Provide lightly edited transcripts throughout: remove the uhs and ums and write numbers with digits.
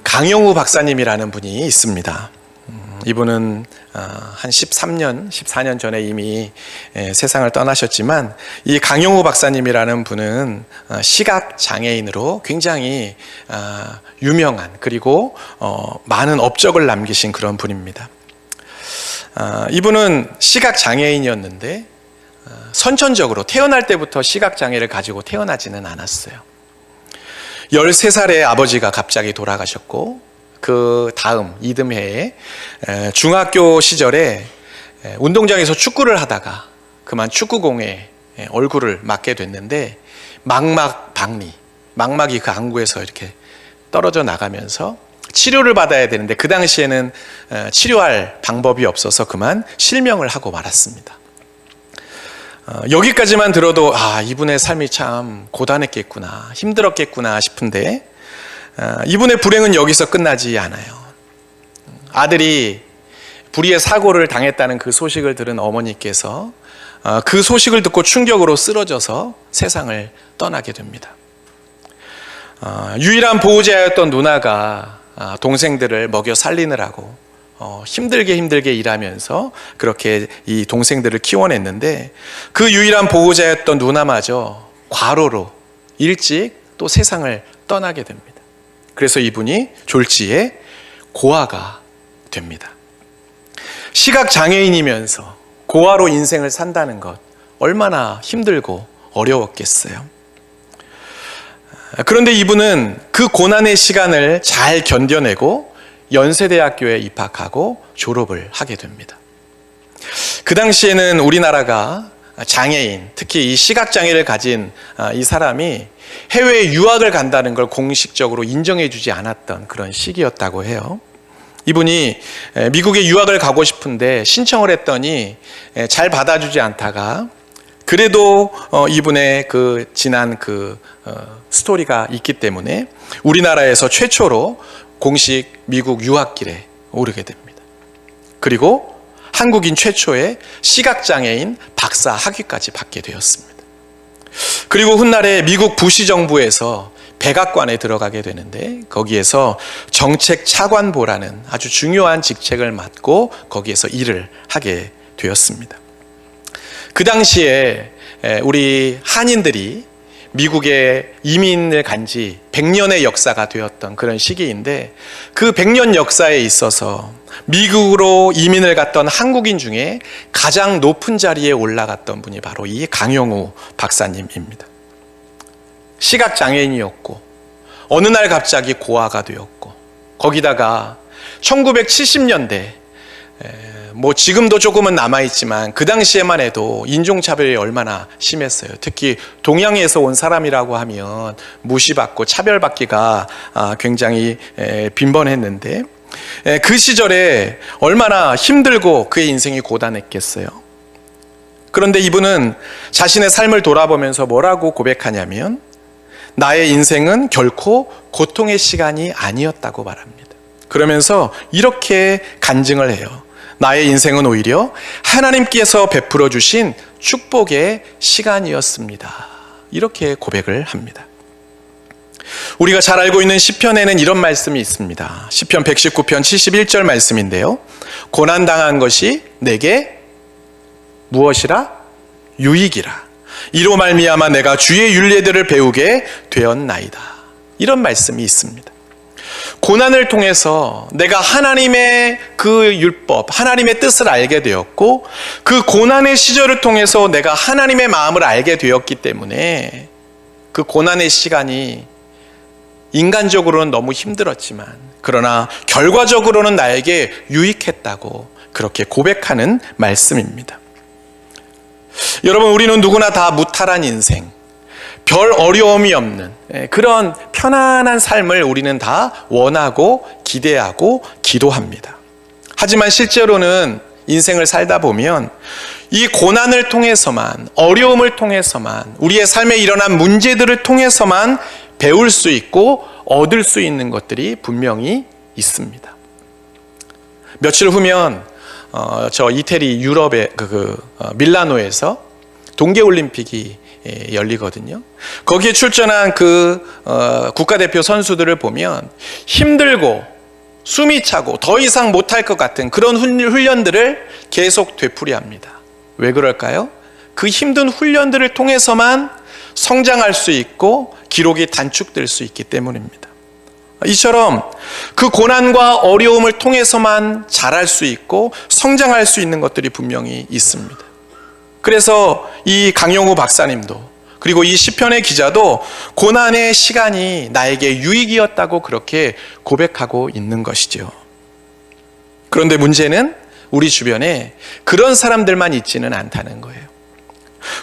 강영우 박사님이라는 분이 있습니다. 이분은 한 13년, 14년 전에 이미 세상을 떠나셨지만, 이 강영우 박사님이라는 분은 시각 장애인으로 굉장히 유명한, 그리고 많은 업적을 남기신 그런 분입니다. 이분은 시각 장애인이었는데 선천적으로 태어날 때부터 시각 장애를 가지고 태어나지는 않았어요. 13살에 아버지가 갑자기 돌아가셨고, 그 다음 이듬해에 중학교 시절에 운동장에서 축구를 하다가 그만 축구공에 얼굴을 맞게 됐는데, 망막이 그 안구에서 이렇게 떨어져 나가면서 치료를 받아야 되는데, 그 당시에는 치료할 방법이 없어서 그만 실명을 하고 말았습니다. 여기까지만 들어도 이분의 삶이 참 고단했겠구나, 힘들었겠구나 싶은데, 이분의 불행은 여기서 끝나지 않아요. 아들이 불의의 사고를 당했다는 그 소식을 들은 어머니께서 그 소식을 듣고 충격으로 쓰러져서 세상을 떠나게 됩니다. 유일한 보호자였던 누나가 동생들을 먹여 살리느라고 힘들게 일하면서 그렇게 이 동생들을 키워냈는데, 그 유일한 보호자였던 누나마저 과로로 일찍 또 세상을 떠나게 됩니다. 그래서 이분이 졸지에 고아가 됩니다. 시각장애인이면서 고아로 인생을 산다는 것, 얼마나 힘들고 어려웠겠어요. 그런데 이분은 그 고난의 시간을 잘 견뎌내고 연세대학교에 입학하고 졸업을 하게 됩니다. 그 당시에는 우리나라가 장애인, 특히 이 시각장애를 가진 이 사람이 해외에 유학을 간다는 걸 공식적으로 인정해 주지 않았던 그런 시기였다고 해요. 이분이 미국에 유학을 가고 싶은데 신청을 했더니 잘 받아주지 않다가, 그래도 이분의 그 지난 스토리가 있기 때문에 우리나라에서 최초로 공식 미국 유학길에 오르게 됩니다. 그리고 한국인 최초의 시각장애인 박사 학위까지 받게 되었습니다. 그리고 훗날에 미국 부시 정부에서 백악관에 들어가게 되는데, 거기에서 정책 차관보라는 아주 중요한 직책을 맡고 거기에서 일을 하게 되었습니다. 그 당시에 우리 한인들이 미국에 이민을 간 지 100년의 역사가 되었던 그런 시기인데, 그 100년 역사에 있어서 미국으로 이민을 갔던 한국인 중에 가장 높은 자리에 올라갔던 분이 바로 이 강영우 박사님입니다. 시각장애인이었고 어느 날 갑자기 고아가 되었고, 거기다가 1970년대 지금도 조금은 남아있지만 그 당시에만 해도 인종차별이 얼마나 심했어요. 특히 동양에서 온 사람이라고 하면 무시받고 차별받기가 굉장히 빈번했는데, 그 시절에 얼마나 힘들고 그의 인생이 고단했겠어요. 그런데 이분은 자신의 삶을 돌아보면서 뭐라고 고백하냐면, 나의 인생은 결코 고통의 시간이 아니었다고 말합니다. 그러면서 이렇게 간증을 해요. 나의 인생은 오히려 하나님께서 베풀어 주신 축복의 시간이었습니다. 이렇게 고백을 합니다. 우리가 잘 알고 있는 시편에는 이런 말씀이 있습니다. 시편 119편 71절 말씀인데요. 고난당한 것이 내게 무엇이라? 유익이라. 이로 말미암아 내가 주의 율례들을 배우게 되었나이다. 이런 말씀이 있습니다. 고난을 통해서 내가 하나님의 그 율법, 하나님의 뜻을 알게 되었고, 그 고난의 시절을 통해서 내가 하나님의 마음을 알게 되었기 때문에 그 고난의 시간이 인간적으로는 너무 힘들었지만, 그러나 결과적으로는 나에게 유익했다고 그렇게 고백하는 말씀입니다. 여러분, 우리는 누구나 다 무탈한 인생, 별 어려움이 없는 그런 편안한 삶을 우리는 다 원하고 기대하고 기도합니다. 하지만 실제로는 인생을 살다 보면 이 고난을 통해서만, 어려움을 통해서만, 우리의 삶에 일어난 문제들을 통해서만 배울 수 있고 얻을 수 있는 것들이 분명히 있습니다. 며칠 후면 저 이태리 유럽의 밀라노에서 동계올림픽이 열리거든요. 거기에 출전한 국가대표 선수들을 보면 힘들고 숨이 차고 더 이상 못할 것 같은 그런 훈련들을 계속 되풀이합니다. 왜 그럴까요? 그 힘든 훈련들을 통해서만 성장할 수 있고 기록이 단축될 수 있기 때문입니다. 이처럼 그 고난과 어려움을 통해서만 자랄 수 있고 성장할 수 있는 것들이 분명히 있습니다. 그래서 이 강영우 박사님도 그리고 이 시편의 기자도 고난의 시간이 나에게 유익이었다고 그렇게 고백하고 있는 것이죠. 그런데 문제는 우리 주변에 그런 사람들만 있지는 않다는 거예요.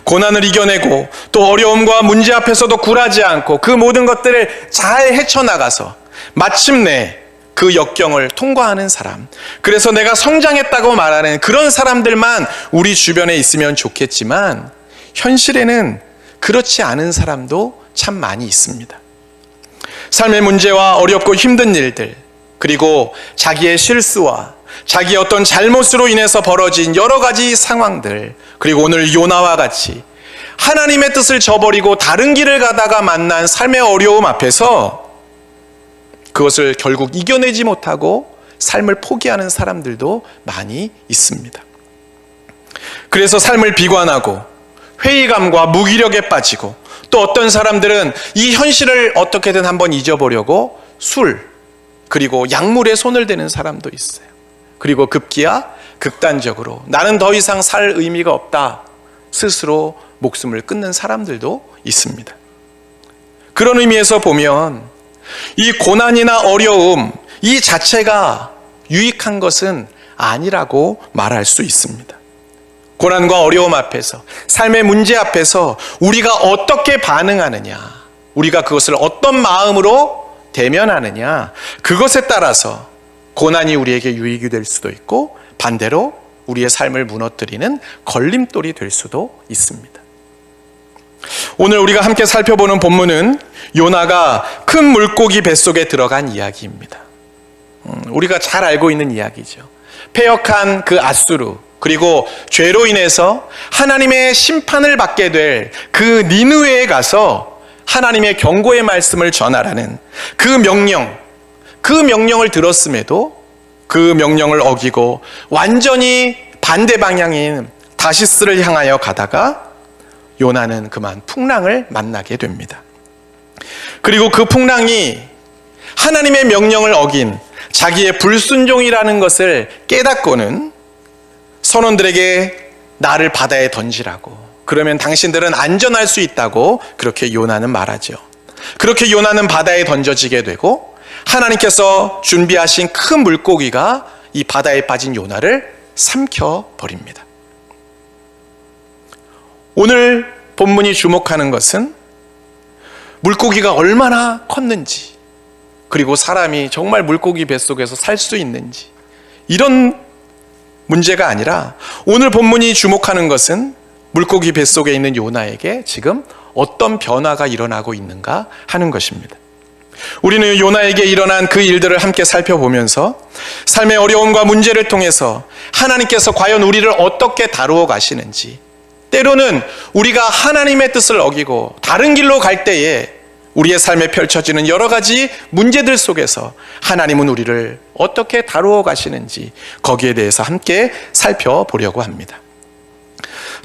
고난을 이겨내고 또 어려움과 문제 앞에서도 굴하지 않고 그 모든 것들을 잘 헤쳐나가서 마침내 그 역경을 통과하는 사람, 그래서 내가 성장했다고 말하는 그런 사람들만 우리 주변에 있으면 좋겠지만 현실에는 그렇지 않은 사람도 참 많이 있습니다. 삶의 문제와 어렵고 힘든 일들, 그리고 자기의 실수와 자기의 어떤 잘못으로 인해서 벌어진 여러 가지 상황들, 그리고 오늘 요나와 같이 하나님의 뜻을 저버리고 다른 길을 가다가 만난 삶의 어려움 앞에서 그것을 결국 이겨내지 못하고 삶을 포기하는 사람들도 많이 있습니다. 그래서 삶을 비관하고 회의감과 무기력에 빠지고 또 어떤 사람들은 이 현실을 어떻게든 한번 잊어보려고 술 그리고 약물에 손을 대는 사람도 있어요. 그리고 급기야 극단적으로 나는 더 이상 살 의미가 없다 스스로 목숨을 끊는 사람들도 있습니다. 그런 의미에서 보면 이 고난이나 어려움 이 자체가 유익한 것은 아니라고 말할 수 있습니다. 고난과 어려움 앞에서 삶의 문제 앞에서 우리가 어떻게 반응하느냐, 우리가 그것을 어떤 마음으로 대면하느냐, 그것에 따라서 고난이 우리에게 유익이 될 수도 있고 반대로 우리의 삶을 무너뜨리는 걸림돌이 될 수도 있습니다. 오늘 우리가 함께 살펴보는 본문은 요나가 큰 물고기 뱃속에 들어간 이야기입니다. 우리가 잘 알고 있는 이야기죠. 패역한 그 앗수르, 그리고 죄로 인해서 하나님의 심판을 받게 될 그 니느웨에 가서 하나님의 경고의 말씀을 전하라는 그 명령을 들었음에도 그 명령을 어기고 완전히 반대 방향인 다시스를 향하여 가다가 요나는 그만 풍랑을 만나게 됩니다. 그리고 그 풍랑이 하나님의 명령을 어긴 자기의 불순종이라는 것을 깨닫고는 선원들에게 나를 바다에 던지라고, 그러면 당신들은 안전할 수 있다고 그렇게 요나는 말하죠. 그렇게 요나는 바다에 던져지게 되고 하나님께서 준비하신 큰 물고기가 이 바다에 빠진 요나를 삼켜버립니다. 오늘 본문이 주목하는 것은 물고기가 얼마나 컸는지, 그리고 사람이 정말 물고기 뱃속에서 살 수 있는지, 이런 문제가 아니라 오늘 본문이 주목하는 것은 물고기 뱃속에 있는 요나에게 지금 어떤 변화가 일어나고 있는가 하는 것입니다. 우리는 요나에게 일어난 그 일들을 함께 살펴보면서 삶의 어려움과 문제를 통해서 하나님께서 과연 우리를 어떻게 다루어 가시는지, 때로는 우리가 하나님의 뜻을 어기고 다른 길로 갈 때에 우리의 삶에 펼쳐지는 여러 가지 문제들 속에서 하나님은 우리를 어떻게 다루어 가시는지 거기에 대해서 함께 살펴보려고 합니다.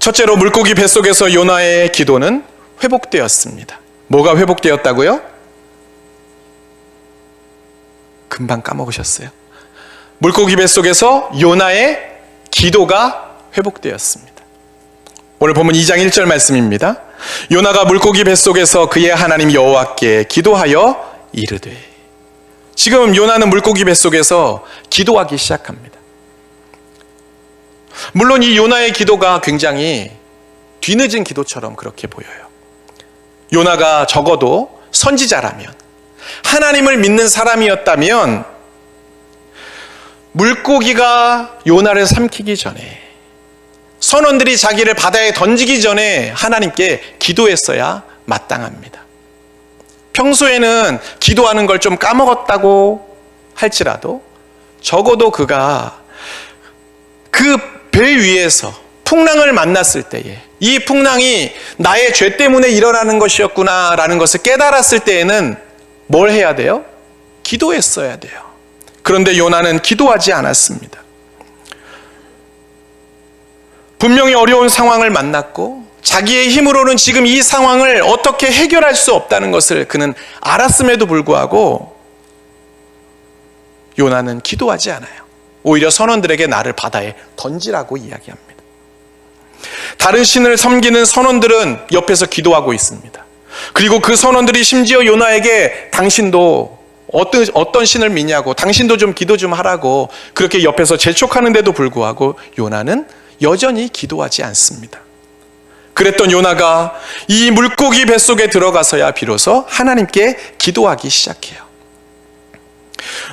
첫째로 물고기 뱃속에서 요나의 기도는 회복되었습니다. 뭐가 회복되었다고요? 금방 까먹으셨어요. 물고기 뱃속에서 요나의 기도가 회복되었습니다. 오늘 본문 2장 1절 말씀입니다. 요나가 물고기 뱃속에서 그의 하나님 여호와께 기도하여 이르되. 지금 요나는 물고기 뱃속에서 기도하기 시작합니다. 물론 이 요나의 기도가 굉장히 뒤늦은 기도처럼 그렇게 보여요. 요나가 적어도 선지자라면, 하나님을 믿는 사람이었다면 물고기가 요나를 삼키기 전에, 선원들이 자기를 바다에 던지기 전에 하나님께 기도했어야 마땅합니다. 평소에는 기도하는 걸 좀 까먹었다고 할지라도 적어도 그가 그 배 위에서 풍랑을 만났을 때에 이 풍랑이 나의 죄 때문에 일어나는 것이었구나 라는 것을 깨달았을 때에는 뭘 해야 돼요? 기도했어야 돼요. 그런데 요나는 기도하지 않았습니다. 분명히 어려운 상황을 만났고 자기의 힘으로는 지금 이 상황을 어떻게 해결할 수 없다는 것을 그는 알았음에도 불구하고 요나는 기도하지 않아요. 오히려 선원들에게 나를 바다에 던지라고 이야기합니다. 다른 신을 섬기는 선원들은 옆에서 기도하고 있습니다. 그리고 그 선원들이 심지어 요나에게 당신도 어떤 신을 믿냐고, 당신도 좀 기도 좀 하라고 그렇게 옆에서 재촉하는데도 불구하고 요나는 여전히 기도하지 않습니다. 그랬던 요나가 이 물고기 뱃속에 들어가서야 비로소 하나님께 기도하기 시작해요.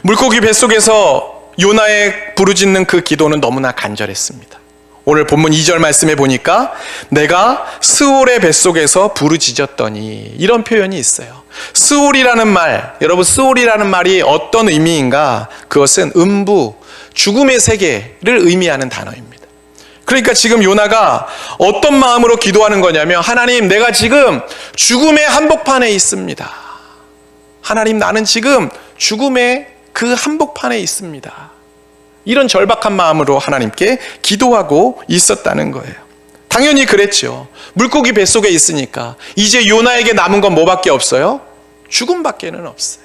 물고기 뱃속에서 요나의 부르짖는 그 기도는 너무나 간절했습니다. 오늘 본문 2절 말씀에 보니까 내가 스올의 뱃속에서 부르짖었더니 이런 표현이 있어요. 스올이라는 말, 여러분 스올이라는 말이 어떤 의미인가? 그것은 음부, 죽음의 세계를 의미하는 단어입니다. 그러니까 지금 요나가 어떤 마음으로 기도하는 거냐면 하나님, 내가 지금 죽음의 한복판에 있습니다. 하나님, 나는 지금 죽음의 그 한복판에 있습니다. 이런 절박한 마음으로 하나님께 기도하고 있었다는 거예요. 당연히 그랬죠. 물고기 뱃속에 있으니까 이제 요나에게 남은 건 뭐밖에 없어요? 죽음밖에는 없어요.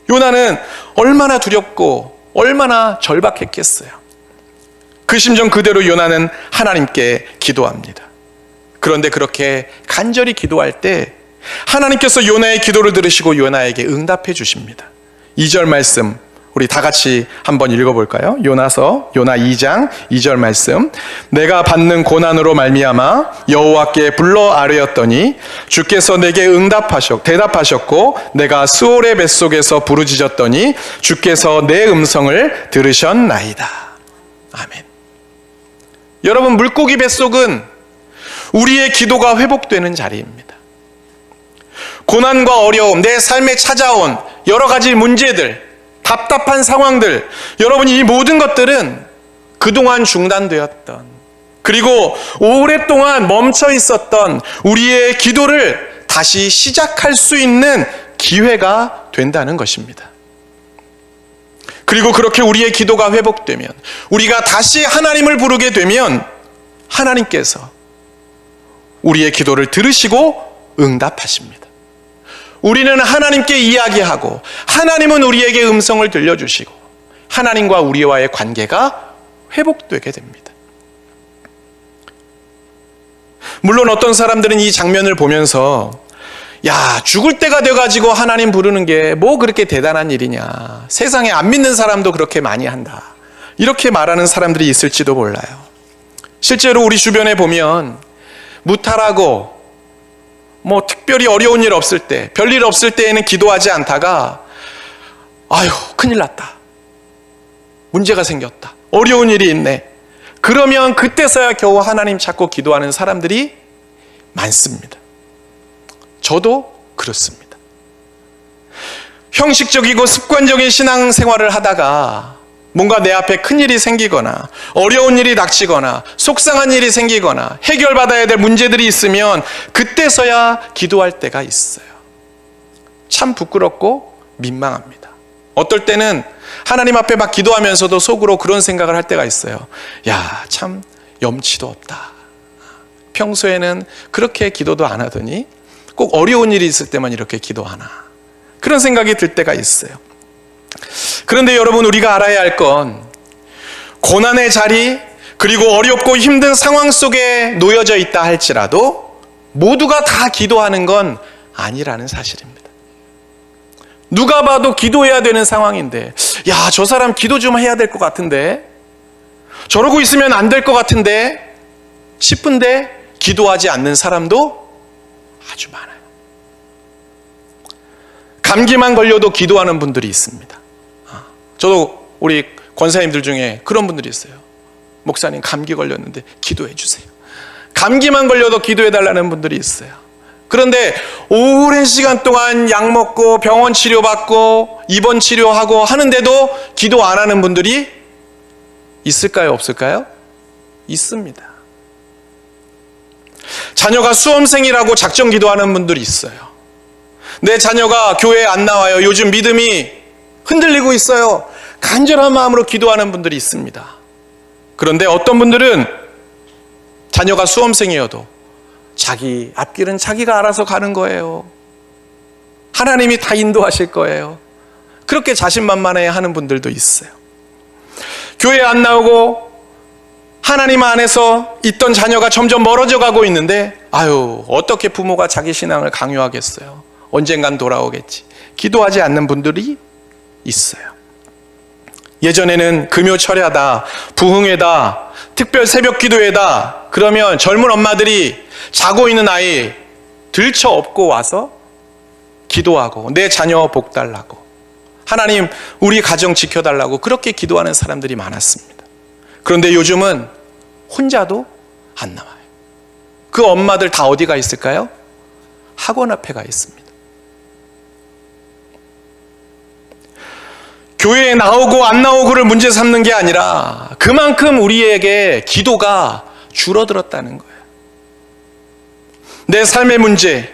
요나는 얼마나 두렵고 얼마나 절박했겠어요. 그 심정 그대로 요나는 하나님께 기도합니다. 그런데 그렇게 간절히 기도할 때 하나님께서 요나의 기도를 들으시고 요나에게 응답해 주십니다. 2절 말씀 우리 다 같이 한번 읽어볼까요? 요나 2장 2절 말씀. 내가 받는 고난으로 말미암아 여호와께 불러 아뢰었더니 주께서 내게 대답하셨고 내가 스올의 뱃속에서 부르짖었더니 주께서 내 음성을 들으셨나이다. 아멘. 여러분, 물고기 뱃속은 우리의 기도가 회복되는 자리입니다. 고난과 어려움, 내 삶에 찾아온 여러 가지 문제들, 답답한 상황들, 여러분 이 모든 것들은 그동안 중단되었던, 그리고 오랫동안 멈춰 있었던 우리의 기도를 다시 시작할 수 있는 기회가 된다는 것입니다. 그리고 그렇게 우리의 기도가 회복되면, 우리가 다시 하나님을 부르게 되면 하나님께서 우리의 기도를 들으시고 응답하십니다. 우리는 하나님께 이야기하고 하나님은 우리에게 음성을 들려주시고 하나님과 우리와의 관계가 회복되게 됩니다. 물론 어떤 사람들은 이 장면을 보면서 야, 죽을 때가 돼가지고 하나님 부르는 게 뭐 그렇게 대단한 일이냐, 세상에 안 믿는 사람도 그렇게 많이 한다, 이렇게 말하는 사람들이 있을지도 몰라요. 실제로 우리 주변에 보면 무탈하고 특별히 어려운 일 없을 때, 별일 없을 때에는 기도하지 않다가 아유, 큰일 났다, 문제가 생겼다, 어려운 일이 있네, 그러면 그때서야 겨우 하나님 찾고 기도하는 사람들이 많습니다. 저도 그렇습니다. 형식적이고 습관적인 신앙생활을 하다가 뭔가 내 앞에 큰일이 생기거나 어려운 일이 닥치거나 속상한 일이 생기거나 해결받아야 될 문제들이 있으면 그때서야 기도할 때가 있어요. 참 부끄럽고 민망합니다. 어떨 때는 하나님 앞에 막 기도하면서도 속으로 그런 생각을 할 때가 있어요. 야, 참 염치도 없다. 평소에는 그렇게 기도도 안 하더니 꼭 어려운 일이 있을 때만 이렇게 기도하나, 그런 생각이 들 때가 있어요. 그런데 여러분, 우리가 알아야 할 건 고난의 자리, 그리고 어렵고 힘든 상황 속에 놓여져 있다 할지라도 모두가 다 기도하는 건 아니라는 사실입니다. 누가 봐도 기도해야 되는 상황인데, 야, 저 사람 기도 좀 해야 될 것 같은데, 저러고 있으면 안 될 것 같은데 싶은데 기도하지 않는 사람도 아주 많아요. 감기만 걸려도 기도하는 분들이 있습니다. 저도 우리 권사님들 중에 그런 분들이 있어요. 목사님, 감기 걸렸는데 기도해 주세요. 감기만 걸려도 기도해 달라는 분들이 있어요. 그런데 오랜 시간 동안 약 먹고 병원 치료받고 입원 치료하고 하는데도 기도 안 하는 분들이 있을까요, 없을까요? 있습니다. 자녀가 수험생이라고 작정 기도하는 분들이 있어요. 내 자녀가 교회에 안 나와요. 요즘 믿음이 흔들리고 있어요. 간절한 마음으로 기도하는 분들이 있습니다. 그런데 어떤 분들은 자녀가 수험생이어도 자기 앞길은 자기가 알아서 가는 거예요. 하나님이 다 인도하실 거예요. 그렇게 자신만만해 하는 분들도 있어요. 교회에 안 나오고 하나님 안에서 있던 자녀가 점점 멀어져 가고 있는데 어떻게 부모가 자기 신앙을 강요하겠어요. 언젠간 돌아오겠지. 기도하지 않는 분들이 있어요. 예전에는 금요 철야다, 부흥회다, 특별 새벽 기도회다 그러면 젊은 엄마들이 자고 있는 아이 들쳐 업고 와서 기도하고 내 자녀 복 달라고, 하나님 우리 가정 지켜달라고 그렇게 기도하는 사람들이 많았습니다. 그런데 요즘은 혼자도 안 나와요. 그 엄마들 다 어디가 있을까요? 학원 앞에 가 있습니다. 교회에 나오고 안 나오고를 문제 삼는 게 아니라 그만큼 우리에게 기도가 줄어들었다는 거예요. 내 삶의 문제,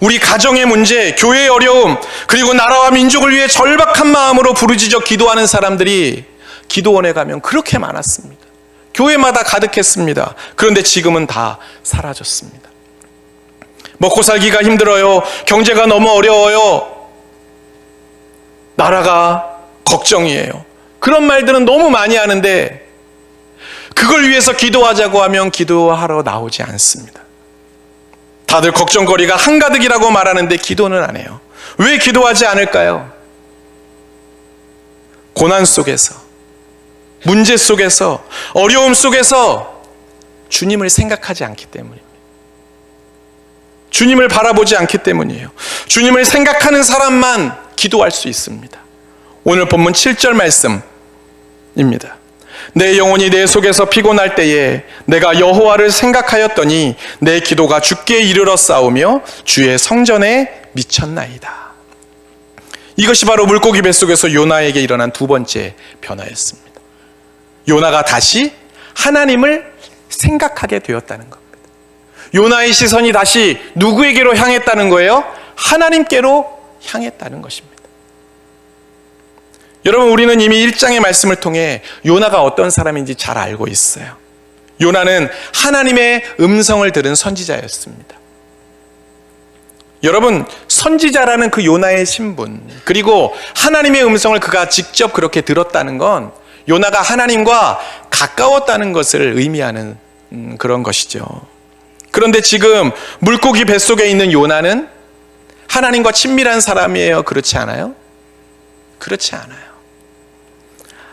우리 가정의 문제, 교회의 어려움, 그리고 나라와 민족을 위해 절박한 마음으로 부르짖어 기도하는 사람들이 기도원에 가면 그렇게 많았습니다. 교회마다 가득했습니다. 그런데 지금은 다 사라졌습니다. 먹고 살기가 힘들어요. 경제가 너무 어려워요. 나라가 걱정이에요. 그런 말들은 너무 많이 하는데 그걸 위해서 기도하자고 하면 기도하러 나오지 않습니다. 다들 걱정거리가 한가득이라고 말하는데 기도는 안 해요. 왜 기도하지 않을까요? 고난 속에서, 문제 속에서, 어려움 속에서 주님을 생각하지 않기 때문입니다. 주님을 바라보지 않기 때문이에요. 주님을 생각하는 사람만 기도할 수 있습니다. 오늘 본문 7절 말씀입니다. 내 영혼이 내 속에서 피곤할 때에 내가 여호와를 생각하였더니 내 기도가 주께 이르러 싸우며 주의 성전에 미쳤나이다. 이것이 바로 물고기 뱃속에서 요나에게 일어난 두 번째 변화였습니다. 요나가 다시 하나님을 생각하게 되었다는 겁니다. 요나의 시선이 다시 누구에게로 향했다는 거예요? 하나님께로 향했다는 것입니다. 여러분, 우리는 이미 1장의 말씀을 통해 요나가 어떤 사람인지 잘 알고 있어요. 요나는 하나님의 음성을 들은 선지자였습니다. 여러분, 선지자라는 그 요나의 신분, 그리고 하나님의 음성을 그가 직접 그렇게 들었다는 건 요나가 하나님과 가까웠다는 것을 의미하는 그런 것이죠. 그런데 지금 물고기 뱃속에 있는 요나는 하나님과 친밀한 사람이에요? 그렇지 않아요? 그렇지 않아요.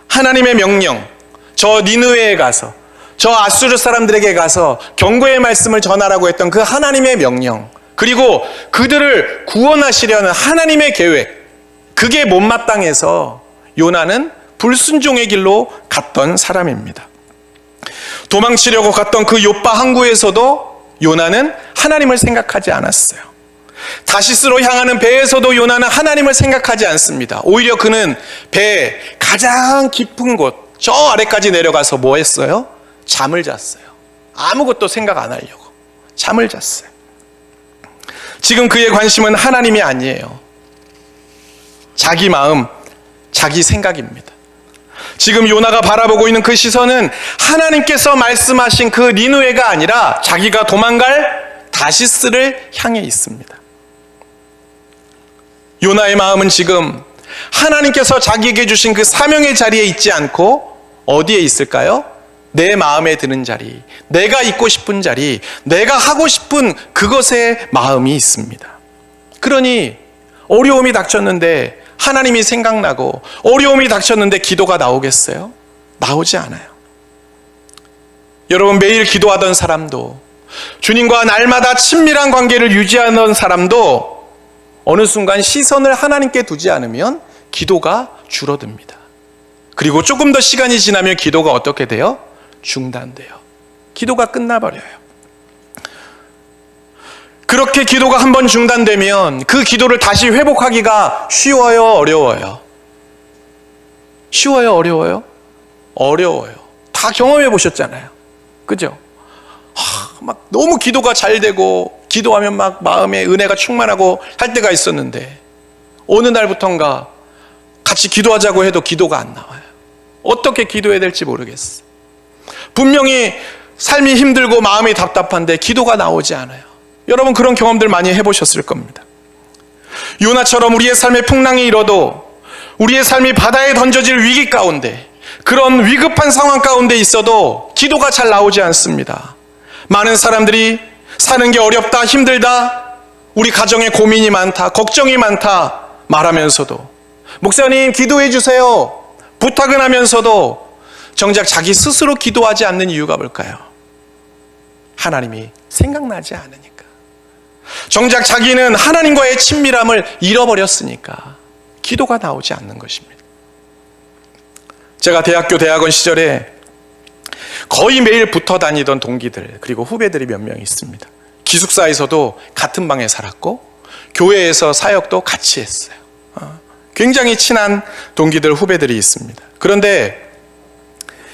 하나님의 명령, 저 니느웨에 가서, 저 아수르 사람들에게 가서 경고의 말씀을 전하라고 했던 그 하나님의 명령, 그리고 그들을 구원하시려는 하나님의 계획, 그게 못마땅해서 요나는 불순종의 길로 갔던 사람입니다. 도망치려고 갔던 그 요빠 항구에서도 요나는 하나님을 생각하지 않았어요. 다시스로 향하는 배에서도 요나는 하나님을 생각하지 않습니다. 오히려 그는 배의 가장 깊은 곳, 저 아래까지 내려가서 뭐 했어요? 잠을 잤어요. 아무것도 생각 안 하려고 잠을 잤어요. 지금 그의 관심은 하나님이 아니에요. 자기 마음, 자기 생각입니다. 지금 요나가 바라보고 있는 그 시선은 하나님께서 말씀하신 그 니느웨가 아니라 자기가 도망갈 다시스를 향해 있습니다. 요나의 마음은 지금 하나님께서 자기에게 주신 그 사명의 자리에 있지 않고 어디에 있을까요? 내 마음에 드는 자리, 내가 있고 싶은 자리, 내가 하고 싶은 그것에 마음이 있습니다. 그러니 어려움이 닥쳤는데 하나님이 생각나고, 어려움이 닥쳤는데 기도가 나오겠어요? 나오지 않아요. 여러분, 매일 기도하던 사람도, 주님과 날마다 친밀한 관계를 유지하던 사람도 어느 순간 시선을 하나님께 두지 않으면 기도가 줄어듭니다. 그리고 조금 더 시간이 지나면 기도가 어떻게 돼요? 중단돼요. 기도가 끝나버려요. 그렇게 기도가 한번 중단되면 그 기도를 다시 회복하기가 쉬워요, 어려워요? 쉬워요, 어려워요? 어려워요. 다 경험해 보셨잖아요. 그죠? 막 너무 기도가 잘 되고 기도하면 막 마음에 은혜가 충만하고 할 때가 있었는데 어느 날부턴가 같이 기도하자고 해도 기도가 안 나와요. 어떻게 기도해야 될지 모르겠어. 분명히 삶이 힘들고 마음이 답답한데 기도가 나오지 않아요. 여러분 그런 경험들 많이 해보셨을 겁니다. 요나처럼 우리의 삶에 풍랑이 일어도 우리의 삶이 바다에 던져질 위기 가운데 그런 위급한 상황 가운데 있어도 기도가 잘 나오지 않습니다. 많은 사람들이 사는 게 어렵다, 힘들다, 우리 가정에 고민이 많다, 걱정이 많다 말하면서도 목사님 기도해 주세요 부탁은 하면서도 정작 자기 스스로 기도하지 않는 이유가 뭘까요? 하나님이 생각나지 않으니까. 정작 자기는 하나님과의 친밀함을 잃어버렸으니까 기도가 나오지 않는 것입니다. 제가 대학원 시절에 거의 매일 붙어 다니던 동기들 그리고 후배들이 몇 명 있습니다. 기숙사에서도 같은 방에 살았고 교회에서 사역도 같이 했어요. 굉장히 친한 동기들 후배들이 있습니다. 그런데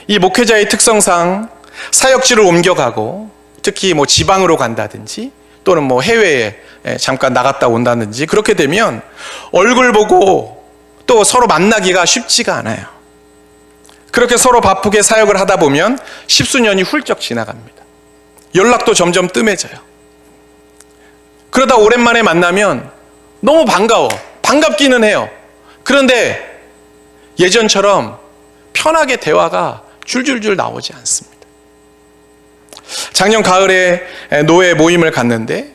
이 목회자의 특성상 사역지를 옮겨가고 특히 뭐 지방으로 간다든지 또는 뭐 해외에 잠깐 나갔다 온다든지 그렇게 되면 얼굴 보고 또 서로 만나기가 쉽지가 않아요. 그렇게 서로 바쁘게 사역을 하다 보면 십수년이 훌쩍 지나갑니다. 연락도 점점 뜸해져요. 그러다 오랜만에 만나면 너무 반가워. 반갑기는 해요. 그런데 예전처럼 편하게 대화가 줄줄줄 나오지 않습니다. 작년 가을에 노예 모임을 갔는데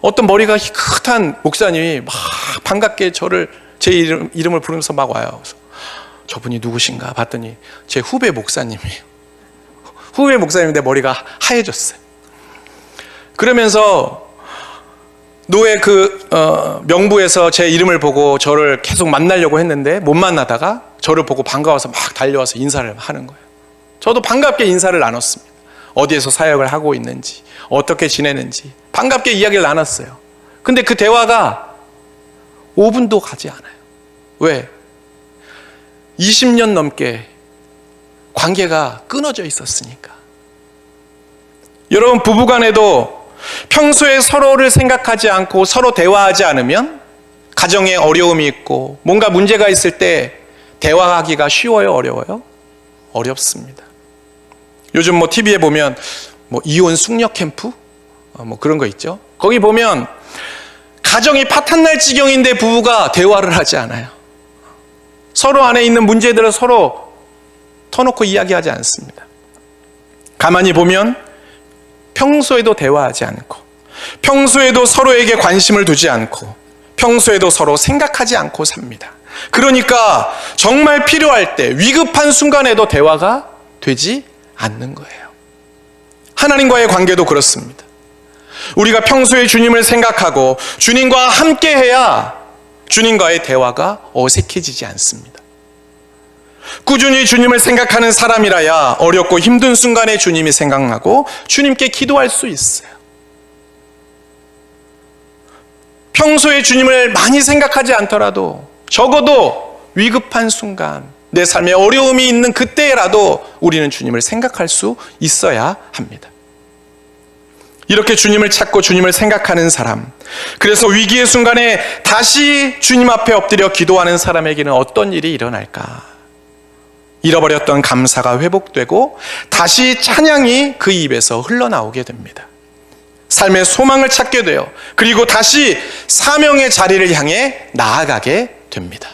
어떤 머리가 희끗한 목사님이 막 반갑게 제 이름을 부르면서 막 와요. 그래서 저분이 누구신가 봤더니 제 후배 목사님이에요. 후배 목사님인데 머리가 하얘졌어요. 그러면서 노예 명부에서 제 이름을 보고 저를 계속 만나려고 했는데 못 만나다가 저를 보고 반가워서 막 달려와서 인사를 하는 거예요. 저도 반갑게 인사를 나눴습니다. 어디에서 사역을 하고 있는지 어떻게 지내는지 반갑게 이야기를 나눴어요. 근데 그 대화가 5분도 가지 않아요. 왜? 20년 넘게 관계가 끊어져 있었으니까. 여러분 부부간에도 평소에 서로를 생각하지 않고 서로 대화하지 않으면 가정에 어려움이 있고 뭔가 문제가 있을 때 대화하기가 쉬워요, 어려워요? 어렵습니다. 요즘 뭐 TV에 보면 뭐 이혼 숙녀 캠프 뭐 그런 거 있죠. 거기 보면 가정이 파탄날 지경인데 부부가 대화를 하지 않아요. 서로 안에 있는 문제들을 서로 터놓고 이야기하지 않습니다. 가만히 보면 평소에도 대화하지 않고 평소에도 서로에게 관심을 두지 않고 평소에도 서로 생각하지 않고 삽니다. 그러니까 정말 필요할 때 위급한 순간에도 대화가 되지 않는 거예요. 하나님과의 관계도 그렇습니다. 우리가 평소에 주님을 생각하고 주님과 함께해야 주님과의 대화가 어색해지지 않습니다. 꾸준히 주님을 생각하는 사람이라야 어렵고 힘든 순간에 주님이 생각나고 주님께 기도할 수 있어요. 평소에 주님을 많이 생각하지 않더라도 적어도 위급한 순간, 내 삶에 어려움이 있는 그때라도 우리는 주님을 생각할 수 있어야 합니다. 이렇게 주님을 찾고 주님을 생각하는 사람, 그래서 위기의 순간에 다시 주님 앞에 엎드려 기도하는 사람에게는 어떤 일이 일어날까? 잃어버렸던 감사가 회복되고 다시 찬양이 그 입에서 흘러나오게 됩니다. 삶의 소망을 찾게 돼요. 그리고 다시 사명의 자리를 향해 나아가게 됩니다.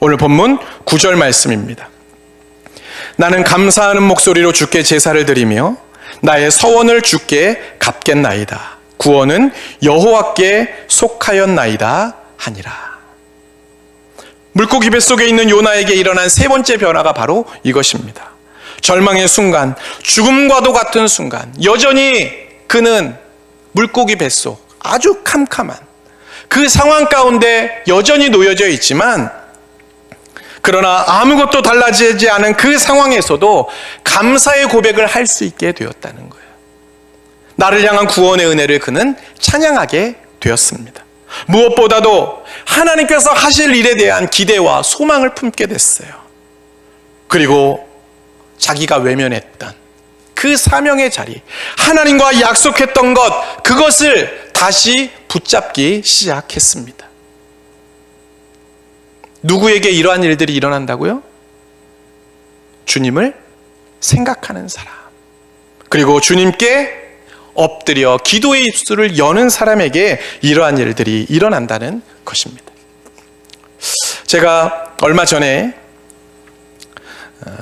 오늘 본문 9절 말씀입니다. 나는 감사하는 목소리로 주께 제사를 드리며 나의 서원을 주께 갚겠나이다. 구원은 여호와께 속하였나이다 하니라. 물고기 뱃속에 있는 요나에게 일어난 세 번째 변화가 바로 이것입니다. 절망의 순간, 죽음과도 같은 순간, 여전히 그는 물고기 뱃속, 아주 캄캄한 그 상황 가운데 여전히 놓여져 있지만, 그러나 아무것도 달라지지 않은 그 상황에서도 감사의 고백을 할 수 있게 되었다는 거예요. 나를 향한 구원의 은혜를 그는 찬양하게 되었습니다. 무엇보다도 하나님께서 하실 일에 대한 기대와 소망을 품게 됐어요. 그리고 자기가 외면했던 그 사명의 자리, 하나님과 약속했던 것, 그것을 다시 붙잡기 시작했습니다. 누구에게 이러한 일들이 일어난다고요? 주님을 생각하는 사람, 그리고 주님께 엎드려 기도의 입술을 여는 사람에게 이러한 일들이 일어난다는 것입니다. 제가 얼마 전에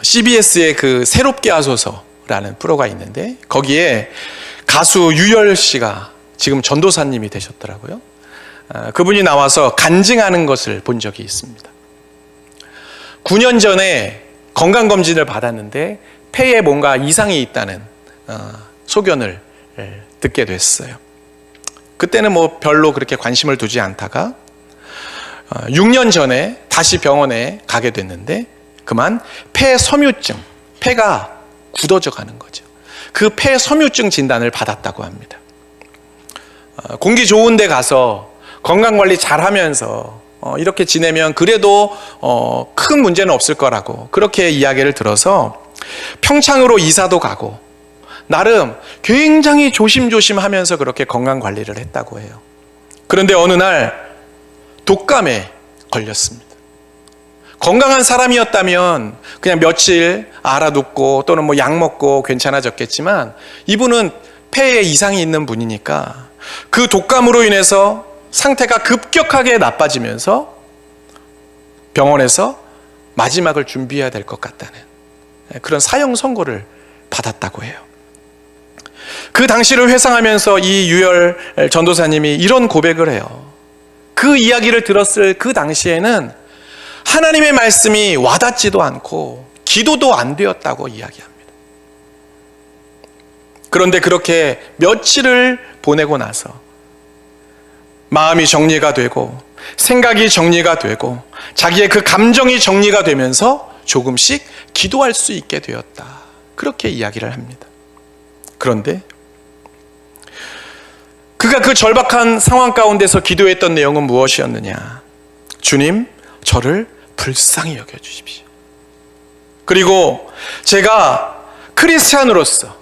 CBS의 그 새롭게 하소서라는 프로가 있는데, 거기에 가수 유열 씨가 지금 전도사님이 되셨더라고요. 그분이 나와서 간증하는 것을 본 적이 있습니다. 9년 전에 건강검진을 받았는데 폐에 뭔가 이상이 있다는 소견을 듣게 됐어요. 그때는 뭐 별로 그렇게 관심을 두지 않다가 6년 전에 다시 병원에 가게 됐는데, 그만 폐 섬유증, 폐가 굳어져 가는 거죠. 그 폐 섬유증 진단을 받았다고 합니다. 공기 좋은 데 가서 건강관리 잘 하면서 이렇게 지내면 그래도 큰 문제는 없을 거라고 그렇게 이야기를 들어서 평창으로 이사도 가고 나름 굉장히 조심조심 하면서 그렇게 건강관리를 했다고 해요. 그런데 어느 날 독감에 걸렸습니다. 건강한 사람이었다면 그냥 며칠 알아눕고 또는 뭐 약 먹고 괜찮아졌겠지만, 이분은 폐에 이상이 있는 분이니까 그 독감으로 인해서 상태가 급격하게 나빠지면서 병원에서 마지막을 준비해야 될 것 같다는 그런 사형 선고를 받았다고 해요. 그 당시를 회상하면서 이 유열 전도사님이 이런 고백을 해요. 그 이야기를 들었을 그 당시에는 하나님의 말씀이 와닿지도 않고 기도도 안 되었다고 이야기합니다. 그런데 그렇게 며칠을 보내고 나서 마음이 정리가 되고 생각이 정리가 되고 자기의 그 감정이 정리가 되면서 조금씩 기도할 수 있게 되었다, 그렇게 이야기를 합니다. 그런데 그가 그 절박한 상황 가운데서 기도했던 내용은 무엇이었느냐? 주님, 저를 불쌍히 여겨주십시오. 그리고 제가 크리스찬으로서,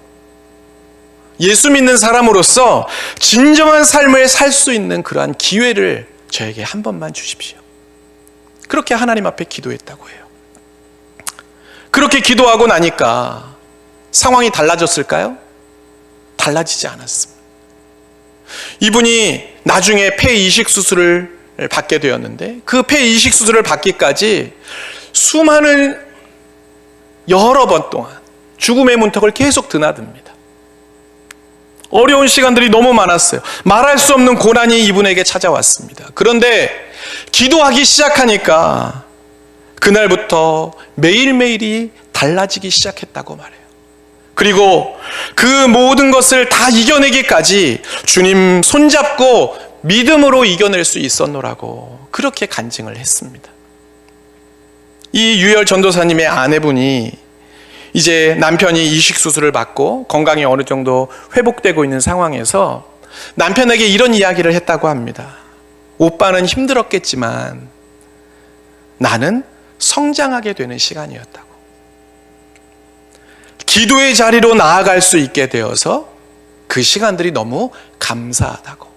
예수 믿는 사람으로서 진정한 삶을 살 수 있는 그러한 기회를 저에게 한 번만 주십시오. 그렇게 하나님 앞에 기도했다고 해요. 그렇게 기도하고 나니까 상황이 달라졌을까요? 달라지지 않았습니다. 이분이 나중에 폐 이식 수술을 받게 되었는데, 그 폐 이식 수술을 받기까지 수많은 여러 번 동안 죽음의 문턱을 계속 드나듭니다. 어려운 시간들이 너무 많았어요. 말할 수 없는 고난이 이분에게 찾아왔습니다. 그런데 기도하기 시작하니까 그날부터 매일매일이 달라지기 시작했다고 말해요. 그리고 그 모든 것을 다 이겨내기까지 주님 손잡고 믿음으로 이겨낼 수 있었노라고 그렇게 간증을 했습니다. 이 유열 전도사님의 아내분이 이제 남편이 이식 수술을 받고 건강이 어느 정도 회복되고 있는 상황에서 남편에게 이런 이야기를 했다고 합니다. 오빠는 힘들었겠지만 나는 성장하게 되는 시간이었다고. 기도의 자리로 나아갈 수 있게 되어서 그 시간들이 너무 감사하다고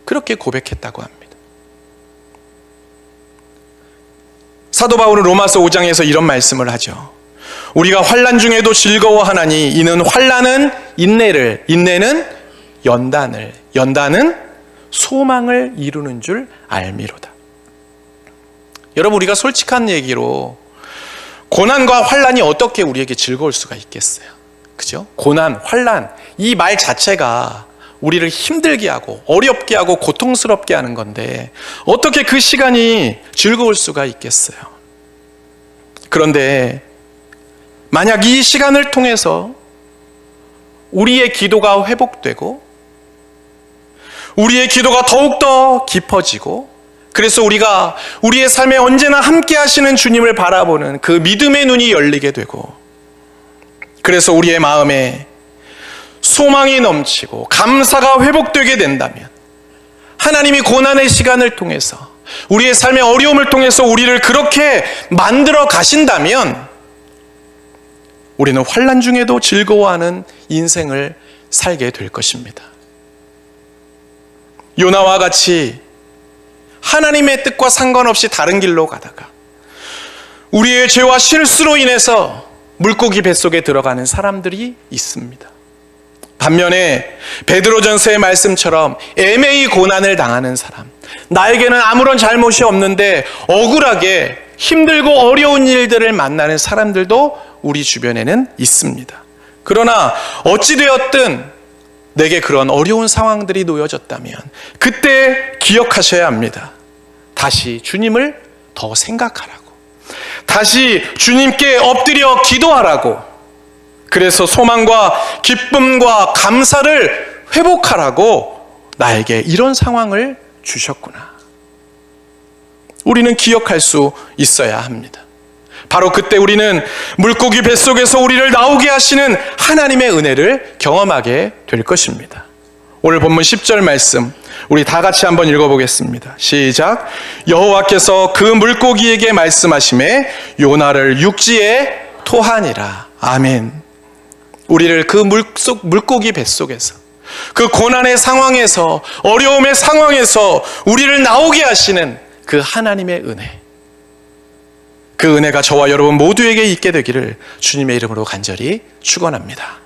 그렇게 고백했다고 합니다. 사도 바울은 로마서 5장에서 이런 말씀을 하죠. 우리가 환난 중에도 즐거워하나니 이는 환난은 인내를, 인내는 연단을, 연단은 소망을 이루는 줄 알미로다. 여러분, 우리가 솔직한 얘기로 고난과 환난이 어떻게 우리에게 즐거울 수가 있겠어요? 그죠? 고난, 환난, 이 말 자체가 우리를 힘들게 하고 어렵게 하고 고통스럽게 하는 건데 어떻게 그 시간이 즐거울 수가 있겠어요? 그런데 만약 이 시간을 통해서 우리의 기도가 회복되고 우리의 기도가 더욱더 깊어지고, 그래서 우리가 우리의 삶에 언제나 함께 하시는 주님을 바라보는 그 믿음의 눈이 열리게 되고, 그래서 우리의 마음에 소망이 넘치고 감사가 회복되게 된다면, 하나님이 고난의 시간을 통해서 우리의 삶의 어려움을 통해서 우리를 그렇게 만들어 가신다면 우리는 환난 중에도 즐거워하는 인생을 살게 될 것입니다. 요나와 같이 하나님의 뜻과 상관없이 다른 길로 가다가 우리의 죄와 실수로 인해서 물고기 뱃속에 들어가는 사람들이 있습니다. 반면에 베드로전서의 말씀처럼 애매히 고난을 당하는 사람, 나에게는 아무런 잘못이 없는데 억울하게 힘들고 어려운 일들을 만나는 사람들도 우리 주변에는 있습니다. 그러나 어찌되었든 내게 그런 어려운 상황들이 놓여졌다면 그때 기억하셔야 합니다. 다시 주님을 더 생각하라고, 다시 주님께 엎드려 기도하라고, 그래서 소망과 기쁨과 감사를 회복하라고 나에게 이런 상황을 주셨구나. 우리는 기억할 수 있어야 합니다. 바로 그때 우리는 물고기 뱃속에서 우리를 나오게 하시는 하나님의 은혜를 경험하게 될 것입니다. 오늘 본문 10절 말씀 우리 다 같이 한번 읽어보겠습니다. 시작. 여호와께서 그 물고기에게 말씀하시매 요나를 육지에 토하니라. 아멘. 우리를 그 물고기 뱃속에서, 그 고난의 상황에서, 어려움의 상황에서 우리를 나오게 하시는 그 하나님의 은혜, 그 은혜가 저와 여러분 모두에게 있게 되기를 주님의 이름으로 간절히 축원합니다.